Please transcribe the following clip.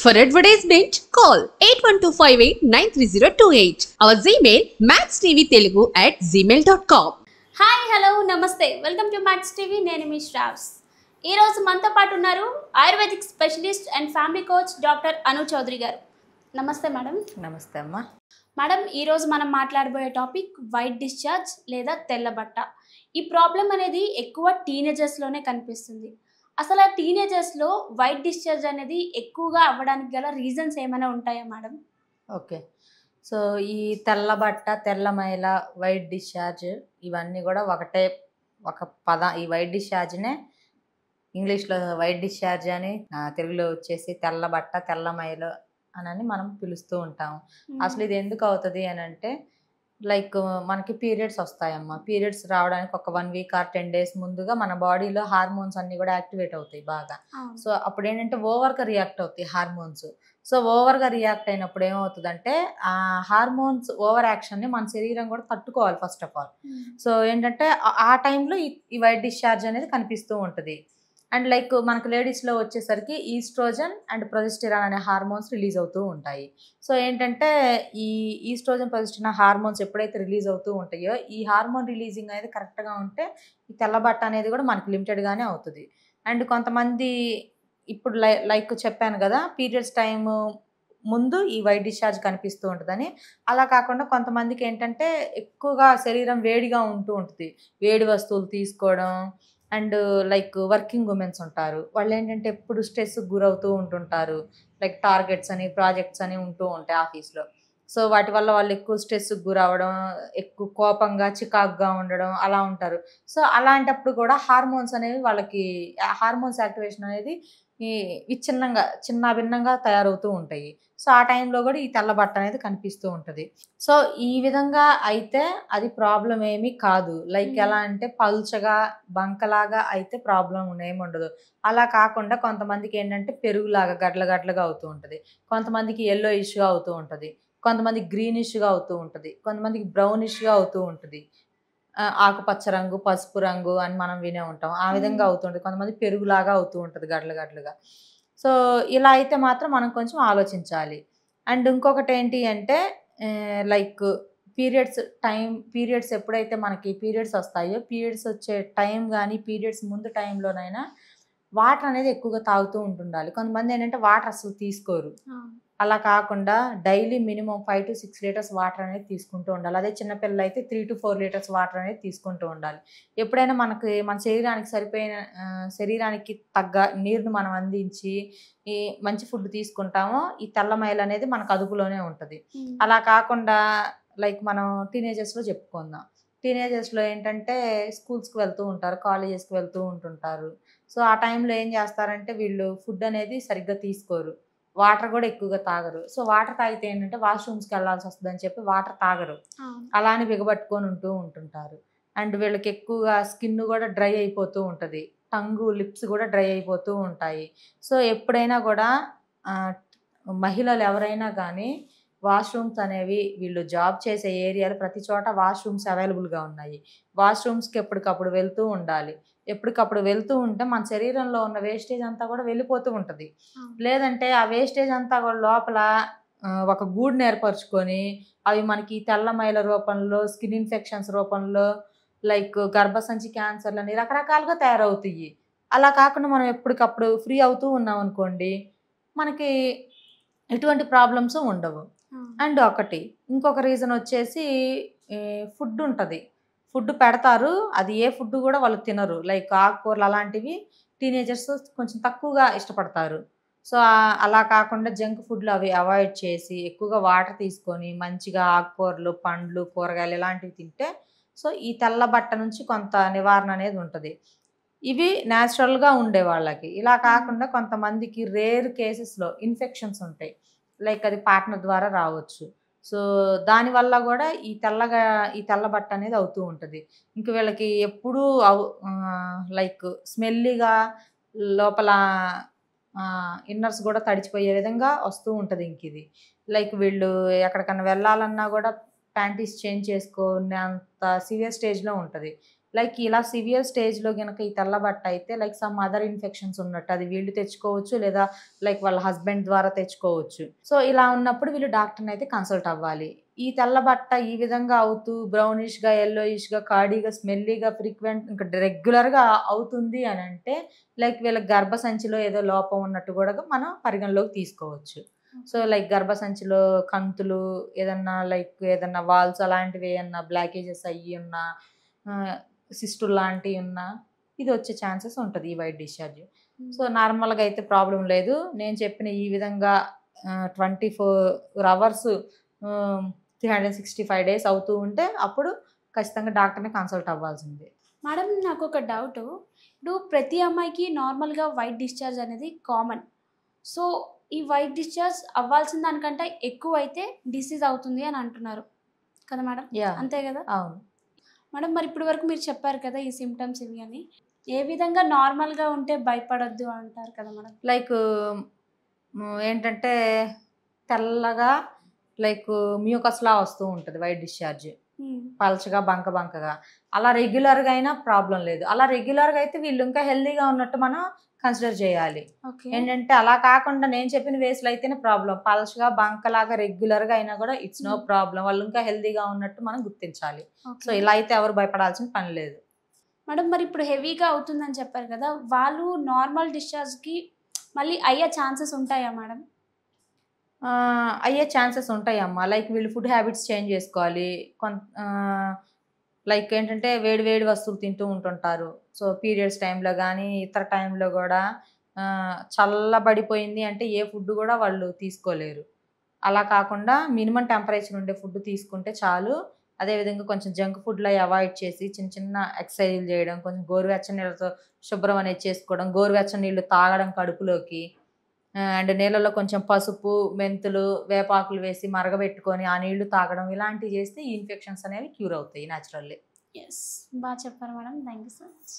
For advertisement, call 8125893028. Our Gmail maxtvtelugu@gmail.com. Hi hello నమస్తే welcome to Max TV. నేను మీ శ్రావ్స్. ఈరోజు మనతో పాటు ఉన్నారు Ayurvedic specialist and family coach doctor Anu Chowdary గారు. నమస్తే మేడం. నమస్తే అమ్మా. మేడం, ఈరోజు మనం మాట్లాడబోయే టాపిక్ వైట్ డిశ్చార్జ్ లేదా తెల్లబట్ట. ఈ ప్రాబ్లం అనేది ఎక్కువ టీనేజర్స్లోనే కనిపిస్తుంది. అసలు ఆ టీనేజర్స్లో వైట్ డిశ్చార్జ్ అనేది ఎక్కువగా అవ్వడానికి గల రీజన్స్ ఏమైనా ఉంటాయా మేడం? ఓకే. సో ఈ తెల్ల బట్ట, తెల్ల మైల, వైట్ డిశ్చార్జ్ ఇవన్నీ కూడా ఒకటే ఒక ఈ వైట్ డిశ్చార్జ్నే ఇంగ్లీష్లో వైట్ డిశ్చార్జ్ అని, తెలుగులో వచ్చేసి తెల్ల బట్ట, తెల్ల మైలు అని మనం పిలుస్తూ ఉంటాము. అసలు ఇది ఎందుకు అవుతుంది అని అంటే, లైక్ మనకి పీరియడ్స్ వస్తాయమ్మా. పీరియడ్స్ రావడానికి ఒక 1 వీక్ ఆర్ 10 డేస్ ముందుగా మన బాడీలో హార్మోన్స్ అన్నీ కూడా యాక్టివేట్ అవుతాయి బాగా. సో అప్పుడు ఏంటంటే ఓవర్గా రియాక్ట్ అవుతాయి హార్మోన్స్. సో ఓవర్గా రియాక్ట్ అయినప్పుడు ఏమవుతుందంటే, ఆ హార్మోన్స్ ఓవర్ యాక్షన్ని మన శరీరం కూడా తట్టుకోవాలి ఫస్ట్ ఆఫ్ ఆల్. సో ఏంటంటే ఆ టైంలో ఈ వైట్ డిశ్చార్జ్ అనేది కనిపిస్తూ ఉంటుంది. అండ్ లైక్ మనకు లేడీస్లో వచ్చేసరికి ఈస్ట్రోజన్ అండ్ ప్రొజెస్టెరాన్ అనే హార్మోన్స్ రిలీజ్ అవుతూ ఉంటాయి. సో ఏంటంటే ఈ ఈస్ట్రోజన్, ప్రొజెస్టెరాన్ హార్మోన్స్ ఎప్పుడైతే రిలీజ్ అవుతూ ఉంటాయో, ఈ హార్మోన్ రిలీజింగ్ అనేది కరెక్ట్గా ఉంటే ఈ తెల్లబట్ట అనేది కూడా మనకి లిమిటెడ్గానే అవుతుంది. అండ్ కొంతమంది ఇప్పుడు లైక్ చెప్పాను కదా, పీరియడ్స్ టైం ముందు ఈ వైట్ డిశ్చార్జ్ కనిపిస్తూ ఉంటుందని. అలా కాకుండా కొంతమందికి ఏంటంటే ఎక్కువగా శరీరం వేడిగా ఉంటూ ఉంటుంది, వేడి వస్తువులు తీసుకోవడం. అండ్ లైక్ వర్కింగ్ ఉమెన్స్ ఉంటారు, వాళ్ళు ఏంటంటే ఎప్పుడు స్ట్రెస్కి గురవుతూ ఉంటుంటారు. లైక్ టార్గెట్స్ అని, ప్రాజెక్ట్స్ అని ఉంటూ ఉంటాయి ఆఫీస్లో. సో వాటి వల్ల వాళ్ళు ఎక్కువ స్ట్రెస్కి గురవడం, ఎక్కువ కోపంగా, చికాకుగా ఉండడం అలా ఉంటారు. సో అలాంటప్పుడు కూడా హార్మోన్స్ అనేవి వాళ్ళకి, హార్మోన్స్ యాక్టివేషన్ అనేది చిన్న భిన్నంగా తయారవుతూ ఉంటాయి. సో ఆ టైంలో కూడా ఈ తెల్లబట్ట అనేది కనిపిస్తూ ఉంటుంది. సో ఈ విధంగా అయితే అది ప్రాబ్లం ఏమీ కాదు. లైక్ ఎలా అంటే పల్చగా బంకలాగా అయితే ప్రాబ్లం ఏమి ఉండదు. అలా కాకుండా కొంతమందికి ఏంటంటే పెరుగులాగా గడ్ల గడ్లగా అవుతూ ఉంటుంది, కొంతమందికి ఎల్లో ఇష్గా అవుతూ ఉంటుంది, కొంతమందికి గ్రీనిష్గా అవుతూ ఉంటుంది, కొంతమందికి బ్రౌనిష్గా అవుతూ ఉంటుంది. ఆకుపచ్చ రంగు, పసుపు రంగు అని మనం వినే ఉంటాం. ఆ విధంగా అవుతుంటుంది. కొంతమంది పెరుగులాగా అవుతూ ఉంటుంది గడ్ల గడ్లుగా. సో ఇలా అయితే మాత్రం మనం కొంచెం ఆలోచించాలి. అండ్ ఇంకొకటి ఏంటి అంటే, లైక్ పీరియడ్స్ ఎప్పుడైతే మనకి పీరియడ్స్ వస్తాయో, పీరియడ్స్ వచ్చే టైం కానీ పీరియడ్స్ ముందు టైంలోనైనా వాటర్ అనేది ఎక్కువగా తాగుతూ ఉంటుండాలి. కొంతమంది ఏంటంటే వాటర్ అసలు తీసుకోరు. అలా కాకుండా daily minimum 5 to 6 litres water అనేది తీసుకుంటూ ఉండాలి. అదే చిన్నపిల్లలు అయితే 3 to 4 లీటర్స్ వాటర్ అనేది తీసుకుంటూ ఉండాలి. ఎప్పుడైనా మన శరీరానికి సరిపోయిన, శరీరానికి తగ్గ నీరుని మనం అందించి ఈ మంచి ఫుడ్ తీసుకుంటామో, ఈ తెల్ల మైలు అనేది మనకు అదుపులోనే ఉంటుంది. అలా కాకుండా లైక్ మనం టీనేజర్స్లో చెప్పుకుందాం. టీనేజర్స్లో ఏంటంటే స్కూల్స్కి వెళ్తూ ఉంటారు, కాలేజెస్కి వెళ్తూ ఉంటుంటారు. సో ఆ టైంలో ఏం చేస్తారంటే వీళ్ళు ఫుడ్ అనేది సరిగ్గా తీసుకోరు, వాటర్ కూడా ఎక్కువగా తాగరు. సో వాటర్ తాగితే ఏంటంటే వాష్రూమ్స్కి వెళ్ళాల్సి వస్తుందని చెప్పి వాటర్ తాగరు, అలానే బిగబట్టుకొని ఉంటుంటారు. అండ్ వీళ్ళకి ఎక్కువగా స్కిన్ కూడా డ్రై అయిపోతూ ఉంటుంది, టంగు, లిప్స్ కూడా డ్రై అయిపోతూ ఉంటాయి. సో ఎప్పుడైనా కూడా మహిళలు ఎవరైనా కానీ వాష్రూమ్స్ అనేవి, వీళ్ళు జాబ్ చేసే ఏరియాలో ప్రతి చోట వాష్రూమ్స్ అవైలబుల్గా ఉన్నాయి. వాష్రూమ్స్కి ఎప్పటికప్పుడు వెళ్తూ ఉండాలి. ఎప్పటికప్పుడు వెళ్తూ ఉంటే మన శరీరంలో ఉన్న వేస్టేజ్ అంతా కూడా వెళ్ళిపోతూ ఉంటుంది. లేదంటే ఆ వేస్టేజ్ అంతా కూడా లోపల ఒక గూడుని ఏర్పరచుకొని అవి మనకి తెల్ల మైల రూపంలో, స్కిన్ ఇన్ఫెక్షన్స్ రూపంలో, లైక్ గర్భసంచి క్యాన్సర్లని రకరకాలుగా తయారవుతాయి. అలా కాకుండా మనం ఎప్పటికప్పుడు ఫ్రీ అవుతూ ఉన్నాం అనుకోండి, మనకి ఎటువంటి ప్రాబ్లమ్స్ ఉండవు. అండ్ ఇంకొక రీజన్ వచ్చేసి ఫుడ్ ఉంటుంది. ఫుడ్ పెడతారు, అది ఏ ఫుడ్ కూడా వాళ్ళు తినరు. లైక్ ఆకుకూరలు అలాంటివి టీనేజర్స్ కొంచెం తక్కువగా ఇష్టపడతారు. సో అలా కాకుండా జంక్ ఫుడ్లు అవి అవాయిడ్ చేసి ఎక్కువగా వాటర్ తీసుకొని మంచిగా ఆకుకూరలు, పండ్లు, కూరగాయలు ఇలాంటివి తింటే సో ఈ తెల్ల బట్ట నుంచి కొంత నివారణ అనేది ఉంటుంది. ఇవి న్యాచురల్గా ఉండే వాళ్ళకి. ఇలా కాకుండా కొంతమందికి రేర్ కేసెస్లో ఇన్ఫెక్షన్స్ ఉంటాయి, లైక్ అది పార్ట్నర్ ద్వారా రావచ్చు. సో దానివల్ల కూడా ఈ తెల్ల బట్ట అనేది అవుతూ ఉంటుంది. ఇంక వీళ్ళకి ఎప్పుడూ లైక్ స్మెల్లీగా లోపల ఇన్నర్స్ కూడా తడిచిపోయే విధంగా వస్తూ ఉంటుంది. ఇంక ఇది లైక్ వీళ్ళు ఎక్కడికన్నా వెళ్ళాలన్నా కూడా ప్యాంటీస్ చేంజ్ చేసుకునేంత సివియర్ స్టేజ్లో ఉంటుంది. లైక్ ఇలా సివియర్ స్టేజ్లో కనుక ఈ తెల్లబట్ట అయితే లైక్ సమ్ అదర్ ఇన్ఫెక్షన్స్ ఉన్నట్టు, అది వీళ్ళు తెచ్చుకోవచ్చు లేదా లైక్ వాళ్ళ హస్బెండ్ ద్వారా తెచ్చుకోవచ్చు. సో ఇలా ఉన్నప్పుడు వీళ్ళు డాక్టర్ని అయితే కన్సల్ట్ అవ్వాలి. ఈ తెల్లబట్ట ఈ విధంగా అవుతూ బ్రౌనిష్గా, ఎల్లోయిష్గా, కార్డీగా, స్మెల్లీగా, ఫ్రీక్వెంట్ ఇంకా రెగ్యులర్గా అవుతుంది అని అంటే లైక్ వీళ్ళకి గర్భసంచిలో ఏదో లోపం ఉన్నట్టు కూడా మనం పరిగణలోకి తీసుకోవచ్చు. సో లైక్ గర్భసంచిలో కంతులు ఏదన్నా లైక్ ఏదన్నా వాల్స్ అలాంటివి ఏమన్నా బ్లాకేజెస్ అయ్యి ఉన్నా, సిస్టులు లాంటివి ఉన్నా ఇది వచ్చే ఛాన్సెస్ ఉంటుంది ఈ వైట్ డిశ్చార్జ్. సో నార్మల్గా అయితే ప్రాబ్లం లేదు. నేను చెప్పిన ఈ విధంగా 24 hours 365 days అవుతూ ఉంటే అప్పుడు ఖచ్చితంగా డాక్టర్ని కన్సల్ట్ అవ్వాల్సిందే. మేడం నాకు ఒక డౌట్, ఇప్పుడు ప్రతి అమ్మాయికి నార్మల్గా వైట్ డిశ్చార్జ్ అనేది కామన్. సో ఈ వైట్ డిశ్చార్జ్ అవ్వాల్సిన దానికంటే ఎక్కువ అయితే డిసీజ్ అవుతుంది అని అంటున్నారు కదా మేడం? అంతే కదా? అవును మేడం. మరి ఇప్పటి వరకు మీరు చెప్పారు కదా ఈ సిమ్టమ్స్ ఇవి అని, ఏ విధంగా నార్మల్గా ఉంటే భయపడొద్దు అంటారు కదా మేడం? లైక్ ఏంటంటే తెల్లగా లైక్ మ్యూకస్లా వస్తూ ఉంటుంది వైట్ డిశ్చార్జ్, పల్చగా బంకగా. అలా రెగ్యులర్గా అయినా ప్రాబ్లం లేదు. అలా రెగ్యులర్గా అయితే వీళ్ళు ఇంకా హెల్దీగా ఉన్నట్టు మనం కన్సిడర్ చేయాలి. ఏంటంటే అలా కాకుండా నేను చెప్పిన వేస్లో అయితేనే ప్రాబ్లం, పల్చగా బంకలాగా రెగ్యులర్గా అయినా కూడా ఇట్స్ నో ప్రాబ్లం, వాళ్ళు ఇంకా హెల్దీగా ఉన్నట్టు మనం గుర్తించాలి. సో ఇలా అయితే ఎవరు భయపడాల్సిన పని లేదు. మేడం మరి ఇప్పుడు హెవీగా అవుతుందని చెప్పారు కదా, వాళ్ళు నార్మల్ డిశ్చార్జ్కి మళ్ళీ అయ్యే ఛాన్సెస్ ఉంటాయా మేడం? అయ్యే ఛాన్సెస్ ఉంటాయమ్మా. లైక్ వీళ్ళు ఫుడ్ హ్యాబిట్స్ చేంజ్ చేసుకోవాలి. లైక్ ఏంటంటే వేడి వేడి వస్తువులు తింటూ ఉంటుంటారు. సో పీరియడ్స్ టైంలో కానీ ఇతర టైంలో కూడా చల్లబడిపోయింది అంటే ఏ ఫుడ్ కూడా వాళ్ళు తీసుకోలేరు. అలా కాకుండా మినిమం టెంపరేచర్ ఉండే ఫుడ్ తీసుకుంటే చాలు. అదేవిధంగా కొంచెం జంక్ ఫుడ్లో అవాయిడ్ చేసి చిన్న ఎక్సర్సైజులు చేయడం, కొంచెం గోరువెచ్చని నీళ్ళతో శుభ్రం అనేది చేసుకోవడం, గోరువెచ్చని నీళ్ళు తాగడం కడుపులోకి, అండ్ నీళ్ళలో కొంచెం పసుపు, మెంతులు, వేపాకులు వేసి మరగబెట్టుకొని ఆ నీళ్లు తాగడం, ఇలాంటివి చేస్తే ఈ ఇన్ఫెక్షన్స్ అనేవి క్యూర్ అవుతాయి న్యాచురల్లీ. ఎస్, బాగా చెప్పారు madam. Thank you so much.